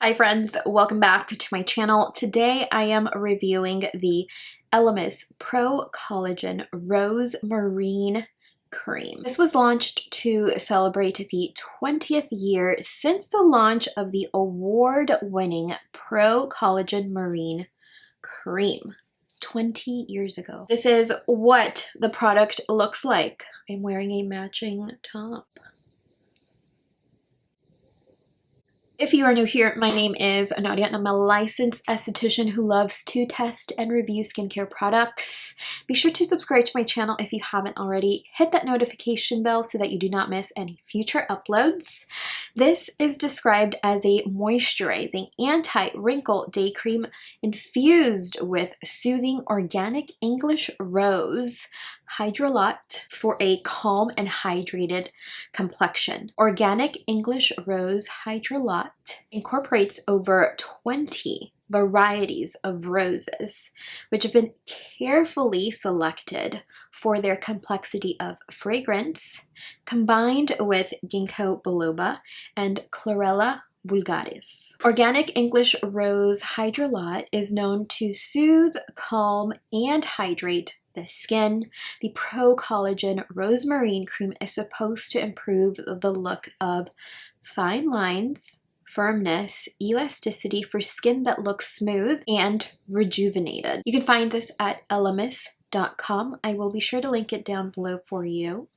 Hi friends, welcome back to my channel. Today I am reviewing the Elemis Pro-Collagen Rose Marine Cream. This was launched to celebrate the 20th year since the launch of the award-winning Pro-Collagen Marine Cream 20 years ago. This is what the product looks like. I'm wearing a matching top. If you are new here, my name is Nadia and I'm a licensed esthetician who loves to test and review skincare products. Be sure to subscribe to my channel if you haven't already. Hit that notification bell so that you do not miss any future uploads. This is described as a moisturizing anti-wrinkle day cream infused with soothing organic English rose hydrolat for a calm and hydrated complexion. Organic English rose hydrolat incorporates over 20 varieties of roses, which have been carefully selected for their complexity of fragrance, combined with ginkgo biloba and chlorella vulgaris. Organic English Rose Hydrolat is known to soothe, calm, and hydrate the skin. The Pro-Collagen Rose Marine Cream is supposed to improve the look of fine lines, firmness, elasticity for skin that looks smooth and rejuvenated. You can find this at elemis.com. I will be sure to link it down below for you.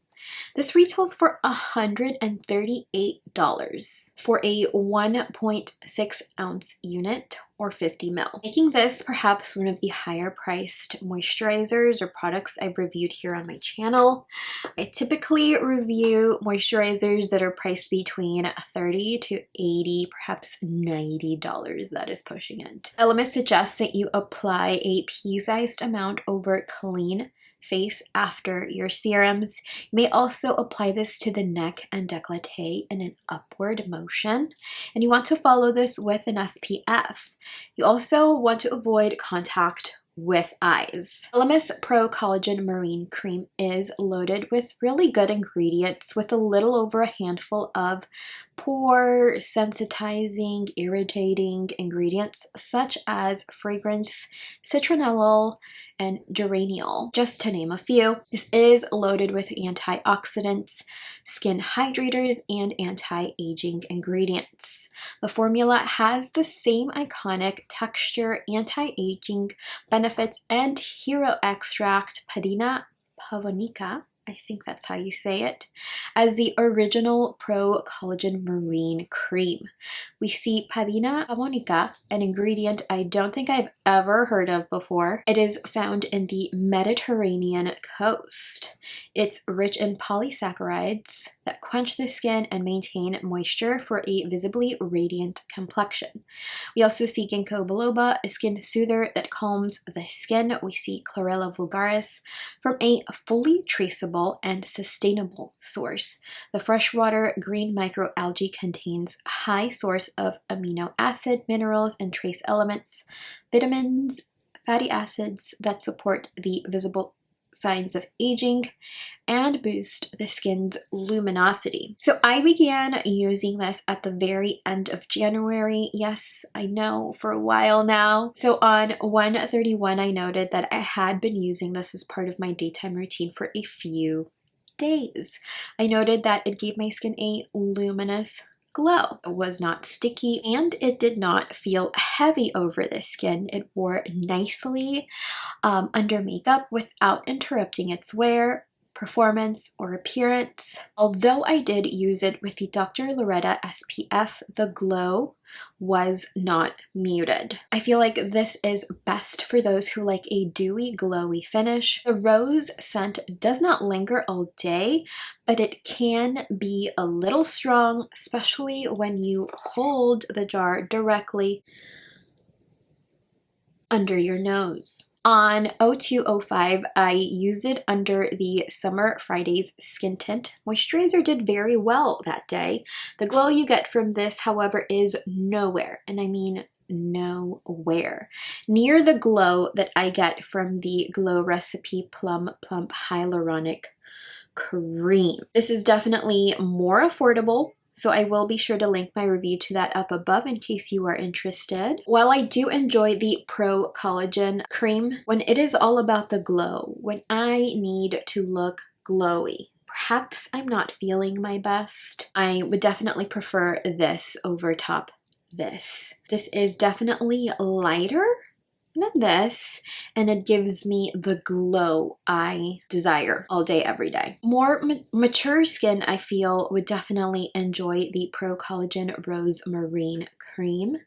This retails for $138 for a 1.6 ounce unit or 50 ml, making this perhaps one of the higher priced moisturizers or products I've reviewed here on my channel. I typically review moisturizers that are priced between $30 to $80, perhaps $90. That is pushing it. Elemis suggests that you apply a pea-sized amount over clean face after your serums. You may also apply this to the neck and décolleté in an upward motion, and you want to follow this with an SPF. You also want to avoid contact with eyes. Elemis Pro-Collagen Marine Cream is loaded with really good ingredients with a little over a handful of pore sensitizing, irritating ingredients such as fragrance, citronellol, and geraniol, just to name a few. This is loaded with antioxidants, skin hydrators, and anti-aging ingredients. The formula has the same iconic texture, anti-aging benefits, and hero extract Padina pavonica, I think that's how you say it, as the original Pro-Collagen Marine Cream. We see Padina pavonica, an ingredient I don't think I've ever heard of before. It is found in the Mediterranean coast. It's rich in polysaccharides that quench the skin and maintain moisture for a visibly radiant complexion. We also see ginkgo biloba, a skin soother that calms the skin. We see chlorella vulgaris from a fully traceable and sustainable source. The freshwater green microalgae contains a high source of amino acid, minerals, and trace elements, vitamins, fatty acids that support the visible signs of aging and boost the skin's luminosity. So I began using this at the very end of January. Yes, I know, for a while now. So on 1/31, I noted that I had been using this as part of my daytime routine for a few days. I noted that it gave my skin a luminous glow. It was not sticky and it did not feel heavy over the skin. It wore nicely under makeup without interrupting its wear, performance, or appearance. Although I did use it with the Dr. Loretta SPF, the glow was not muted. I feel like this is best for those who like a dewy, glowy finish. The rose scent does not linger all day, but it can be a little strong, especially when you hold the jar directly under your nose. On 02/05, I used it under the Summer Fridays Skin Tint. Moisturizer did very well that day. The glow you get from this, however, is nowhere, and I mean nowhere near the glow that I get from the Glow Recipe Plum Plump Hyaluronic Cream. This is definitely more affordable So I will be sure to link my review to that up above in case you are interested. While I do enjoy the Pro-Collagen cream, when it is all about the glow, when I need to look glowy, perhaps I'm not feeling my best, I would definitely prefer this over top this. This is definitely lighter than this, and it gives me the glow I desire all day, every day. More mature skin, I feel, would definitely enjoy the Pro-Collagen Rose Marine Cream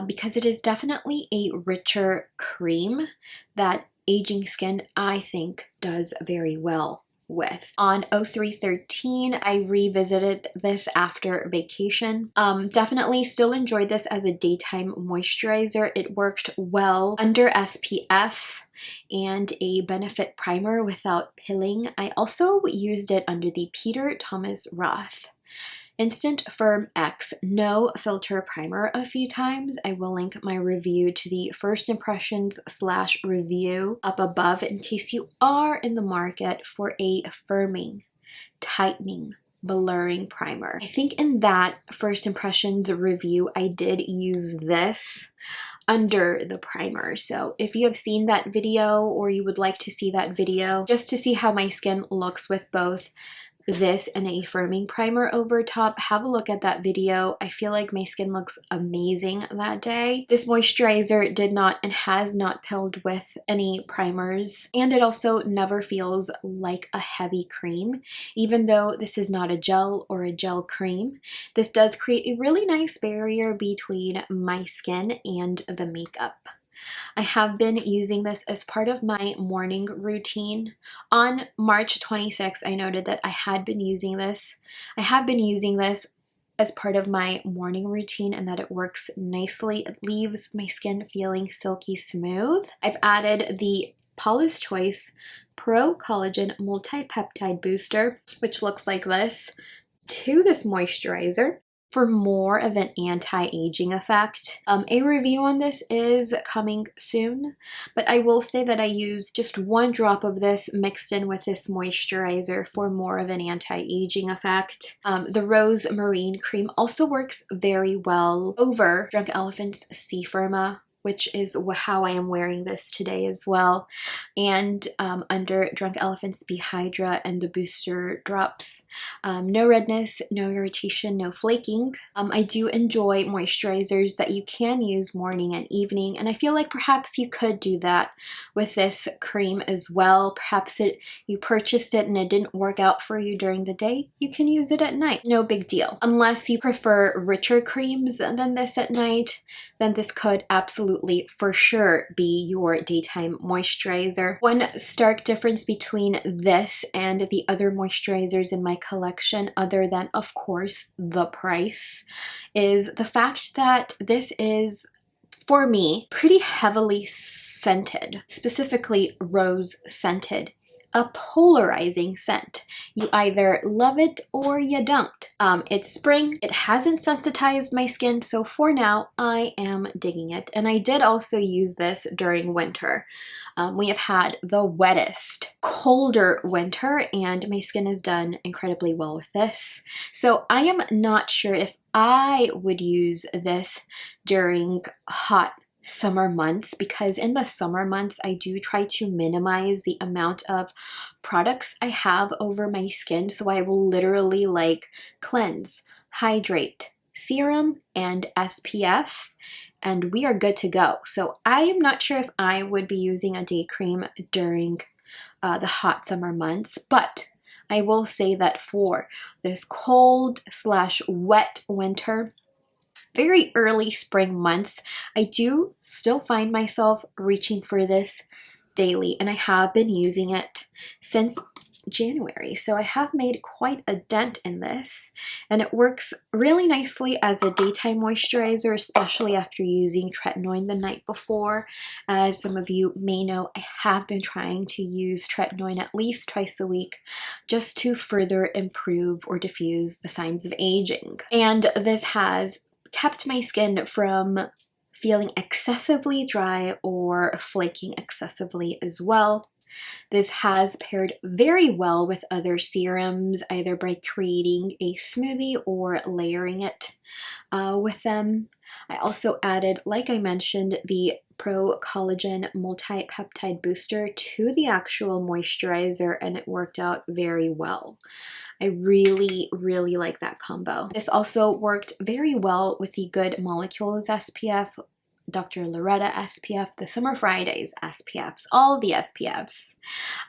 because it is definitely a richer cream that aging skin, I think, does very well with. On 0313, I revisited this after vacation. Definitely still enjoyed this as a daytime moisturizer. It worked well under SPF and a benefit primer without pilling. I also used it under the Peter Thomas Roth Instant Firm X No Filter Primer a few times. I will link my review to the first impressions / review up above in case you are in the market for a firming, tightening, blurring primer. I think in that first impressions review, I did use this under the primer. So if you have seen that video or you would like to see that video just to see how my skin looks with both this and a firming primer over top, have a look at that video. I feel like my skin looks amazing that day. This moisturizer did not and has not pilled with any primers, and it also never feels like a heavy cream. Even though this is not a gel or a gel cream, this does create a really nice barrier between my skin and the makeup. I have been using this as part of my morning routine. On March 26th, I noted that I have been using this as part of my morning routine and that it works nicely. It leaves my skin feeling silky smooth. I've added the Paula's Choice Pro-Collagen Multi-Peptide Booster, which looks like this, to this moisturizer for more of an anti-aging effect. A review on this is coming soon, but I will say that I used just 1 drop of this mixed in with this moisturizer for more of an anti-aging effect. The Rose Marine Cream also works very well over Drunk Elephant's Sea Firma, which is how I am wearing this today as well, and under Drunk Elephant's Behydra and the booster drops. No redness, no irritation, no flaking. I do enjoy moisturizers that you can use morning and evening, and I feel like perhaps you could do that with this cream as well. Perhaps you purchased it and it didn't work out for you during the day. You can use it at night. No big deal. Unless you prefer richer creams than this at night, then this could absolutely for sure be your daytime moisturizer. One stark difference between this and the other moisturizers in my collection, other than of course the price, is the fact that this is, for me, pretty heavily scented, specifically rose scented. A polarizing scent. You either love it or you don't. It's spring. It hasn't sensitized my skin, so for now, I am digging it. And I did also use this during winter. We have had the wettest, colder winter, and my skin has done incredibly well with this. So I am not sure if I would use this during hot summer months, because in the summer months I do try to minimize the amount of products I have over my skin, so I will literally like cleanse, hydrate, serum, and SPF, and we are good to go. So I am not sure if I would be using a day cream during the hot summer months, but I will say that for this cold / wet winter, very early spring months, I do still find myself reaching for this daily, and I have been using it since January. So I have made quite a dent in this, and it works really nicely as a daytime moisturizer, especially after using tretinoin the night before. As some of you may know, I have been trying to use tretinoin at least twice a week just to further improve or diffuse the signs of aging. And this has kept my skin from feeling excessively dry or flaking excessively as well. This has paired very well with other serums, either by creating a smoothie or layering it with them. I also added, like I mentioned, the Pro-Collagen Multi-Peptide Booster to the actual moisturizer, and it worked out very well. I really, really like that combo. This also worked very well with the Good Molecules SPF, Dr. Loretta SPF, the Summer Fridays SPFs, all the SPFs.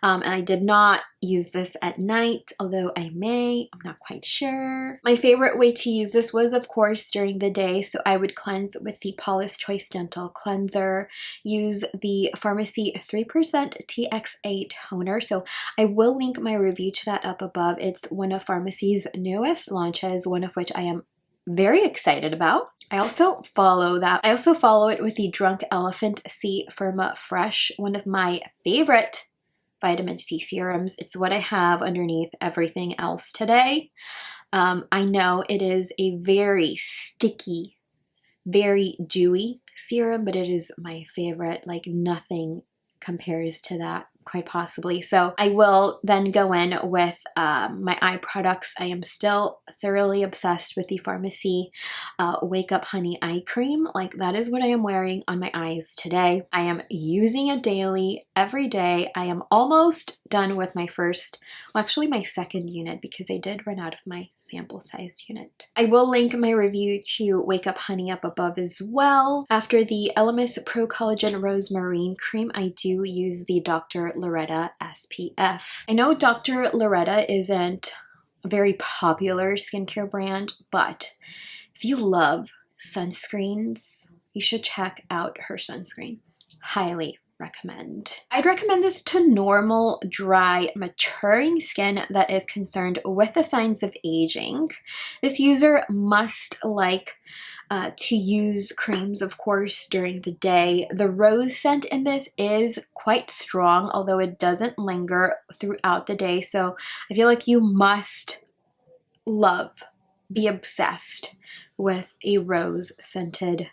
And I did not use this at night, although I may, I'm not quite sure. My favorite way to use this was, of course, during the day. So I would cleanse with the Paula's Choice Dental Cleanser, use the Farmacy 3% TXA toner. So I will link my review to that up above. It's one of Farmacy's newest launches, one of which I am very excited about. I also follow it with the Drunk Elephant C Firma Fresh, one of my favorite vitamin C serums. It's what I have underneath everything else today. I know it is a very sticky, very dewy serum, but it is my favorite. Like, nothing compares to that, quite possibly. So I will then go in with my eye products. I am still thoroughly obsessed with the Farmacy Wake Up Honey Eye Cream. Like, that is what I am wearing on my eyes today. I am using it daily, every day. I am almost done with my first, well, actually my second unit, because I did run out of my sample sized unit. I will link my review to Wake Up Honey up above as well. After the Elemis Pro-Collagen Rose Marine Cream, I do use the Dr. Loretta SPF. I know Dr. Loretta isn't a very popular skincare brand, but if you love sunscreens, you should check out her sunscreen. Highly recommend. I'd recommend this to normal, dry, maturing skin that is concerned with the signs of aging. This user must like to use creams, of course, during the day. The rose scent in this is quite strong, although it doesn't linger throughout the day. So I feel like you must be obsessed with a rose scented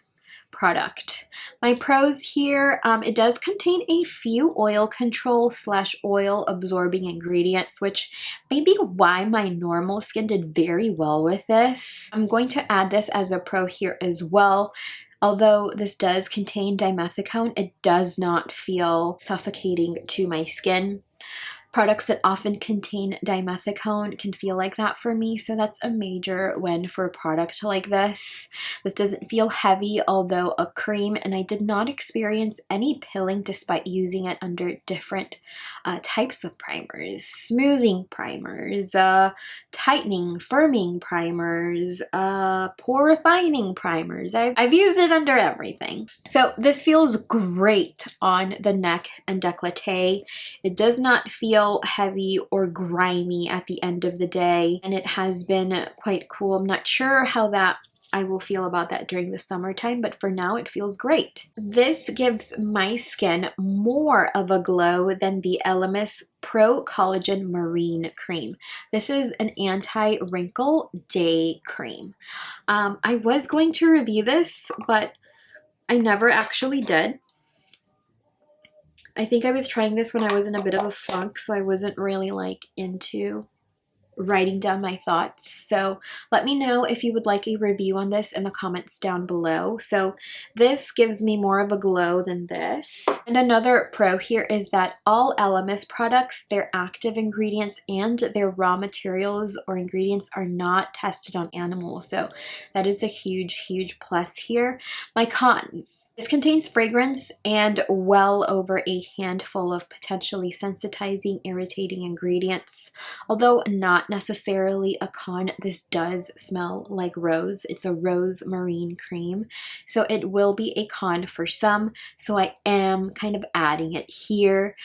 product. My pros here, it does contain a few oil control / oil absorbing ingredients, which may be why my normal skin did very well with this. I'm going to add this as a pro here as well. Although this does contain dimethicone, it does not feel suffocating to my skin. Products that often contain dimethicone can feel like that for me, so that's a major win for a product like this. This doesn't feel heavy, although a cream, and I did not experience any pilling despite using it under different types of primers. Smoothing primers, tightening, firming primers, pore refining primers. I've used it under everything. So this feels great on the neck and décolleté. It does not feel heavy or grimy at the end of the day, and it has been quite cool. I'm not sure how I will feel about that during the summertime, but for now it feels great. This gives my skin more of a glow than the Elemis Pro-Collagen Marine Cream. This is an anti-wrinkle day cream. I was going to review this, but I never actually did. I think I was trying this when I was in a bit of a funk, so I wasn't really like into writing down my thoughts. So let me know if you would like a review on this in the comments down below. So this gives me more of a glow than this. And another pro here is that all Elemis products, their active ingredients and their raw materials or ingredients are not tested on animals. So that is a huge, huge plus here. My cons. This contains fragrance and well over a handful of potentially sensitizing, irritating ingredients. Although not necessarily a con, this does smell like rose. It's a rose marine cream, so it will be a con for some, so I am kind of adding it here.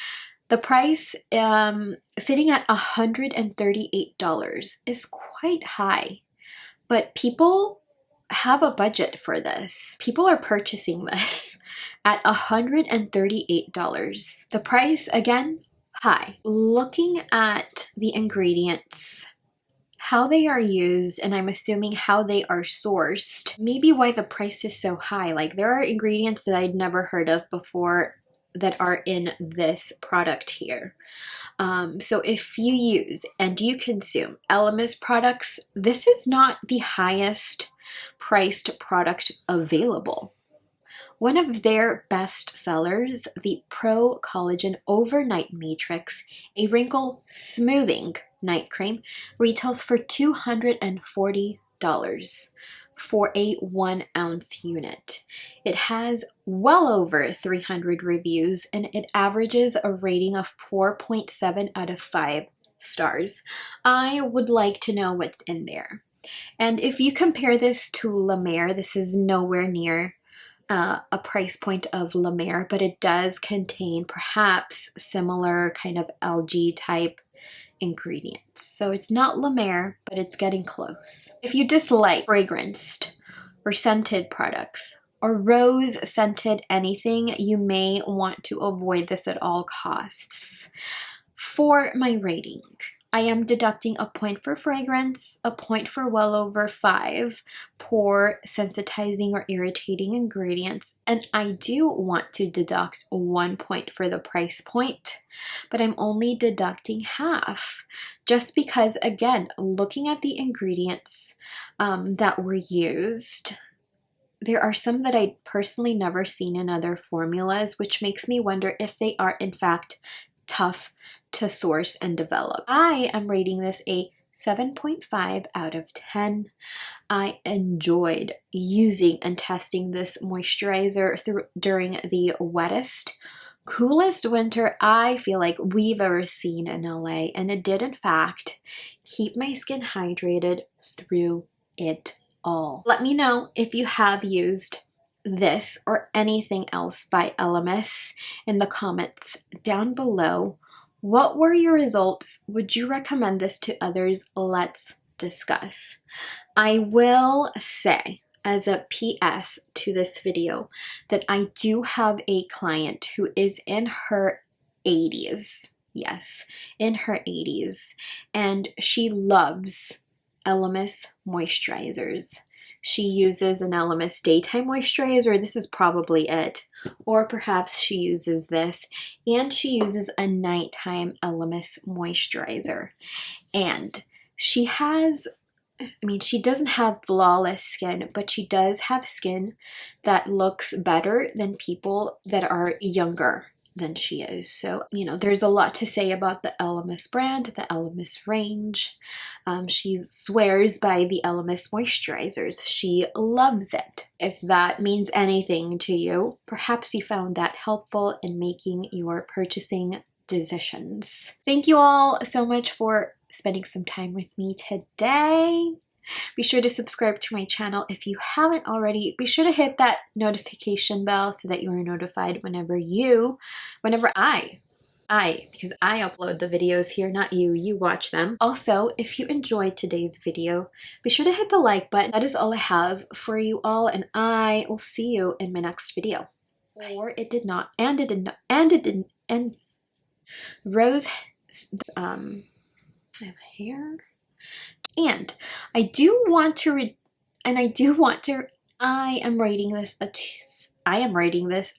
The price sitting at $138 is quite high, but people have a budget for this. People are purchasing this at $138. The price, again, high. Looking at the ingredients, how they are used, and I'm assuming how they are sourced, maybe why the price is so high. Like, there are ingredients that I'd never heard of before that are in this product here. So if you use and you consume Elemis products, this is not the highest priced product available. One of their best sellers, the Pro-Collagen Overnight Matrix, a wrinkle smoothing night cream, retails for $240 for a 1 ounce unit. It has well over 300 reviews and it averages a rating of 4.7 out of 5 stars. I would like to know what's in there. And if you compare this to La Mer, this is nowhere near a price point of La Mer, but it does contain perhaps similar kind of algae type ingredients. So it's not La Mer, but it's getting close. If you dislike fragranced or scented products or rose scented anything, you may want to avoid this at all costs. For my rating, I am deducting a point for fragrance, a point for well over 5 pore sensitizing or irritating ingredients, and I do want to deduct 1 point for the price point, but I'm only deducting half just because, again, looking at the ingredients that were used, there are some that I personally never seen in other formulas, which makes me wonder if they are in fact tough to source and develop. I am rating this a 7.5 out of 10. I enjoyed using and testing this moisturizer during the wettest, coolest winter I feel like we've ever seen in LA, and it did in fact keep my skin hydrated through it all. Let me know if you have used this or anything else by Elemis in the comments down below. What were your results? Would you recommend this to others? Let's discuss. I will say, as a PS to this video, that I do have a client who is in her 80s. Yes, in her 80s. And she loves Elemis moisturizers. She uses an Elemis daytime moisturizer. This is probably it. Or perhaps she uses this. And she uses a nighttime Elemis moisturizer. And she has, she doesn't have flawless skin, but she does have skin that looks better than people that are younger than she is. So, there's a lot to say about the Elemis brand, the Elemis range. She swears by the Elemis moisturizers. She loves it. If that means anything to you, perhaps you found that helpful in making your purchasing decisions. Thank you all so much for spending some time with me today. Be sure to subscribe to my channel if you haven't already. Be sure to hit that notification bell so that you are notified whenever I, because I upload the videos here, not you, you watch them. Also, if you enjoyed today's video, be sure to hit the like button. That is all I have for you all, and I will see you in my next video. Or it did not, and it did not, and it didn't, and Rose, I have hair. And I am rating this